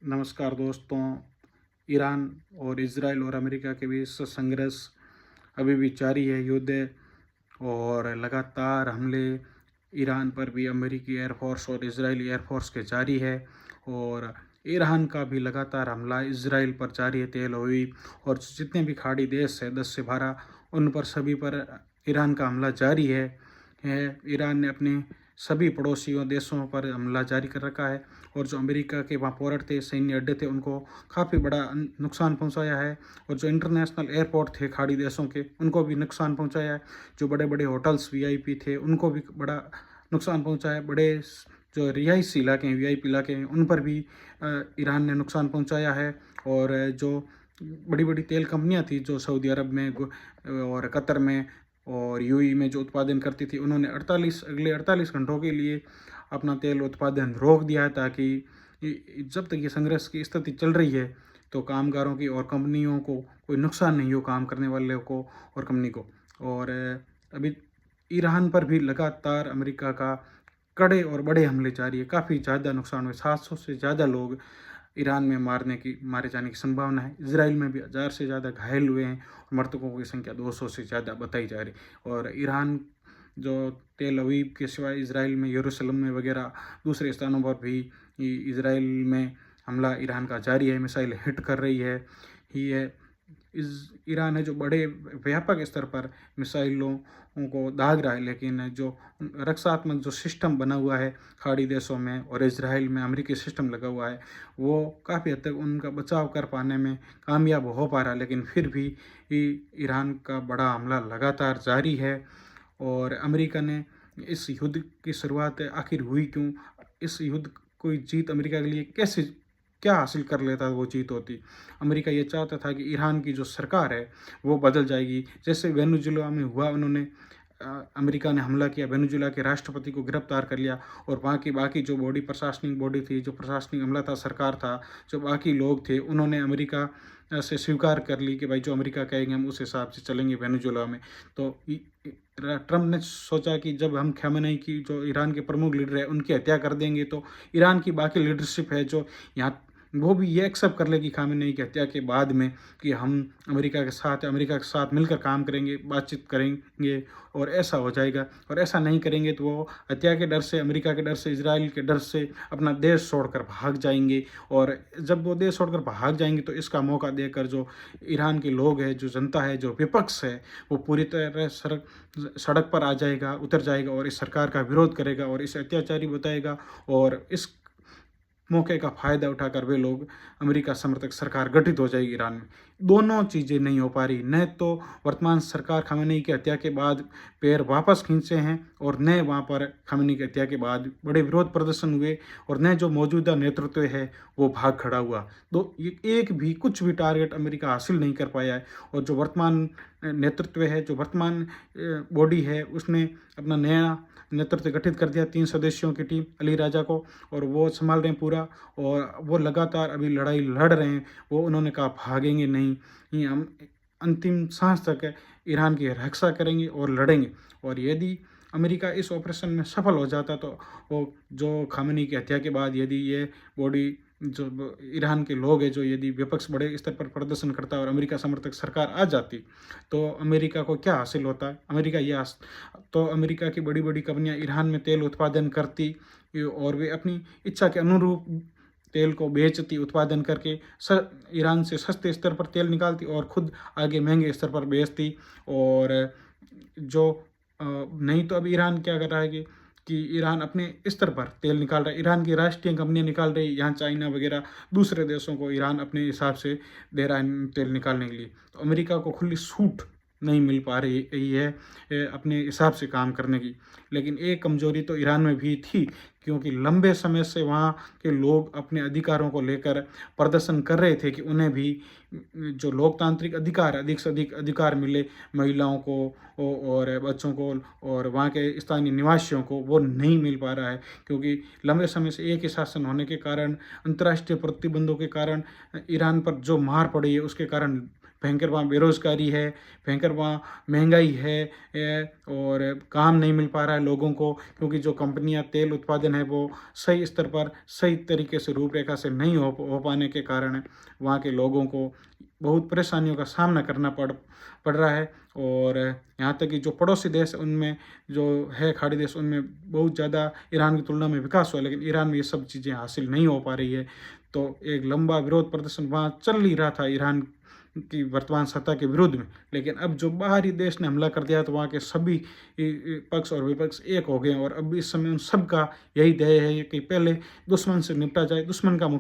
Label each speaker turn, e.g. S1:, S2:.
S1: नमस्कार दोस्तों। ईरान और इज़राइल और अमेरिका के बीच संघर्ष अभी भी जारी है। युद्ध और लगातार हमले ईरान पर भी अमेरिकी एयरफोर्स और इजरायली एयरफोर्स के जारी है। और ईरान का भी लगातार हमला इजराइल पर जारी है। तेल अवीव और जितने भी खाड़ी देश है 10 से 12, उन पर सभी पर ईरान का हमला जारी है। ईरान ने अपने सभी पड़ोसियों देशों पर हमला जारी कर रखा है। और जो अमेरिका के वहाँ पोर्ट थे, सैन्य अड्डे थे, उनको काफ़ी बड़ा नुकसान पहुँचाया है। और जो इंटरनेशनल एयरपोर्ट थे खाड़ी देशों के, उनको भी नुकसान पहुँचाया है। जो बड़े बड़े होटल्स वीआईपी थे, उनको भी बड़ा नुकसान पहुँचा है। जो रिहायशी इलाके हैं, वीआईपी इलाके हैं, उन पर भी ईरान ने नुकसान पहुँचाया है। और जो बड़ी बड़ी तेल कंपनियां थी जो सऊदी अरब में और कतर में और यूएई में जो उत्पादन करती थी, उन्होंने अगले 48 घंटों के लिए अपना तेल उत्पादन रोक दिया है, ताकि जब तक ये संघर्ष की स्थिति चल रही है तो कामगारों की और कंपनियों को कोई नुकसान नहीं हो, काम करने वाले को और कंपनी को। और अभी ईरान पर भी लगातार अमेरिका का कड़े और बड़े हमले जारी है। काफ़ी ज़्यादा नुकसान हुए, 700 से ज़्यादा लोग ईरान में मारे जाने की संभावना है। इजराइल में भी 1000 से ज़्यादा घायल हुए हैं और मृतकों की संख्या 200 से ज़्यादा बताई जा रही। और ईरान जो तेल अवीव के सिवाय इजराइल में, यरूशलेम में वगैरह दूसरे स्थानों पर भी इजराइल में हमला ईरान का जारी है। मिसाइल हिट कर रही है ही है। ईरान है जो बड़े व्यापक स्तर पर मिसाइलों को दाग रहा है, लेकिन जो रक्षात्मक जो सिस्टम बना हुआ है खाड़ी देशों में और इजराइल में, अमेरिकी सिस्टम लगा हुआ है, वो काफ़ी हद तक उनका बचाव कर पाने में कामयाब हो पा रहा है। लेकिन फिर भी ईरान का बड़ा हमला लगातार जारी है। और अमेरिका ने इस युद्ध की शुरुआत आखिर हुई क्यों? इस युद्ध कोई जीत अमेरिका के लिए कैसे, क्या हासिल कर लेता वो जीत होती? अमेरिका ये चाहता था कि ईरान की जो सरकार है वो बदल जाएगी। जैसे वेनेजुएला में हुआ, उन्होंने अमेरिका ने हमला किया, वेनेजुएला के राष्ट्रपति को गिरफ्तार कर लिया। और वहाँ की बाकी जो प्रशासनिक बॉडी थी, जो प्रशासनिक अमला था, सरकार था, जो बाकी लोग थे, उन्होंने अमेरिका से स्वीकार कर ली कि भाई जो अमेरिका कहेंगे हम उस हिसाब से चलेंगे वेनेजुएला में। तो ट्रम्प ने सोचा कि जब हम खamenei की, जो ईरान के प्रमुख लीडर है, उनकी हत्या कर देंगे तो ईरान की बाकी लीडरशिप है जो यहाँ, वो भी ये एक्सेप्ट कर लेगी खामेनेई की हत्या के बाद में कि हम अमेरिका के साथ मिलकर काम करेंगे, बातचीत करेंगे और ऐसा हो जाएगा। और ऐसा नहीं करेंगे तो वो हत्या के डर से, अमेरिका के डर से, इजराइल के डर से अपना देश छोड़कर भाग जाएंगे। और जब वो देश छोड़कर भाग जाएंगे तो इसका मौका देकर जो ईरान के लोग हैं, जो जनता है, जो विपक्ष है, वो पूरी तरह सड़क पर आ जाएगा, उतर जाएगा और इस सरकार का विरोध करेगा और इसे अत्याचारी बताएगा। और इस मौके का फ़ायदा उठाकर वे लोग, अमेरिका समर्थक सरकार गठित हो जाएगी ईरान में। दोनों चीज़ें नहीं हो पा रही। न तो वर्तमान सरकार खामेनेई की हत्या के बाद पैर वापस खींचे हैं, और न वहाँ पर खामेनेई की हत्या के बाद बड़े विरोध प्रदर्शन हुए, और न जो मौजूदा नेतृत्व है वो भाग खड़ा हुआ। तो ये एक भी कुछ भी टारगेट अमेरिका हासिल नहीं कर पाया है। और जो वर्तमान नेतृत्व है, जो वर्तमान बॉडी है, उसने अपना नया नेतृत्व गठित कर दिया, 3 सदस्यों की टीम, अली राजा को, और वो संभाल रहे हैं पूरा। और वो लगातार अभी लड़ाई लड़ रहे हैं। वो उन्होंने कहा भागेंगे नहीं, ये हम अंतिम सांस तक ईरान की रक्षा करेंगे और लड़ेंगे। और यदि अमेरिका इस ऑपरेशन में सफल हो जाता तो वो जो खामेनी की हत्या के बाद यदि ये बॉडी, जो ईरान के लोग हैं, जो यदि विपक्ष बड़े स्तर पर प्रदर्शन करता और अमेरिका समर्थक सरकार आ जाती, तो अमेरिका को क्या हासिल होता है? तो अमेरिका की बड़ी बड़ी कंपनियां ईरान में तेल उत्पादन करती और वे अपनी इच्छा के अनुरूप तेल को बेचती, उत्पादन करके ईरान से सस्ते स्तर पर तेल निकालती और खुद आगे महंगे स्तर पर बेचती। और जो नहीं तो अब ईरान क्या कर रहा है कि ईरान अपने स्तर पर तेल निकाल रहा है, ईरान की राष्ट्रीय कंपनियां निकाल रही, यहाँ चाइना वगैरह दूसरे देशों को ईरान अपने हिसाब से दे रहा है तेल निकालने के लिए। तो अमेरिका को खुली छूट नहीं मिल पा रही है अपने हिसाब से काम करने की। लेकिन एक कमजोरी तो ईरान में भी थी, क्योंकि लंबे समय से वहाँ के लोग अपने अधिकारों को लेकर प्रदर्शन कर रहे थे कि उन्हें भी जो लोकतांत्रिक अधिकार, अधिक से अधिक अधिकार मिले महिलाओं को और बच्चों को और वहाँ के स्थानीय निवासियों को, वो नहीं मिल पा रहा है। क्योंकि लंबे समय से एक ही शासन होने के कारण, अंतर्राष्ट्रीय प्रतिबंधों के कारण, ईरान पर जो मार पड़ी है उसके कारण भयंकर वहाँ बेरोज़गारी है, भयंकर वहाँ महंगाई है, और काम नहीं मिल पा रहा है लोगों को, क्योंकि जो कंपनियाँ तेल उत्पादन है वो सही स्तर पर सही तरीके से रूपरेखा से नहीं हो पाने के कारण वहाँ के लोगों को बहुत परेशानियों का सामना करना पड़ रहा है। और यहाँ तक कि जो पड़ोसी देश उनमें जो है खाड़ी देश, उनमें बहुत ज़्यादा ईरान की तुलना में विकास हुआ, लेकिन ईरान में ये सब चीज़ें हासिल नहीं हो पा रही है। तो एक लंबा विरोध प्रदर्शन वहाँ चल ही रहा था ईरान की वर्तमान सत्ता के विरुद्ध में, लेकिन अब जो बाहरी देश ने हमला कर दिया तो वहाँ के सभी पक्ष और विपक्ष एक हो गए, और अब इस समय उन सब का यही ध्येय है कि पहले दुश्मन से निपटा जाए, दुश्मन का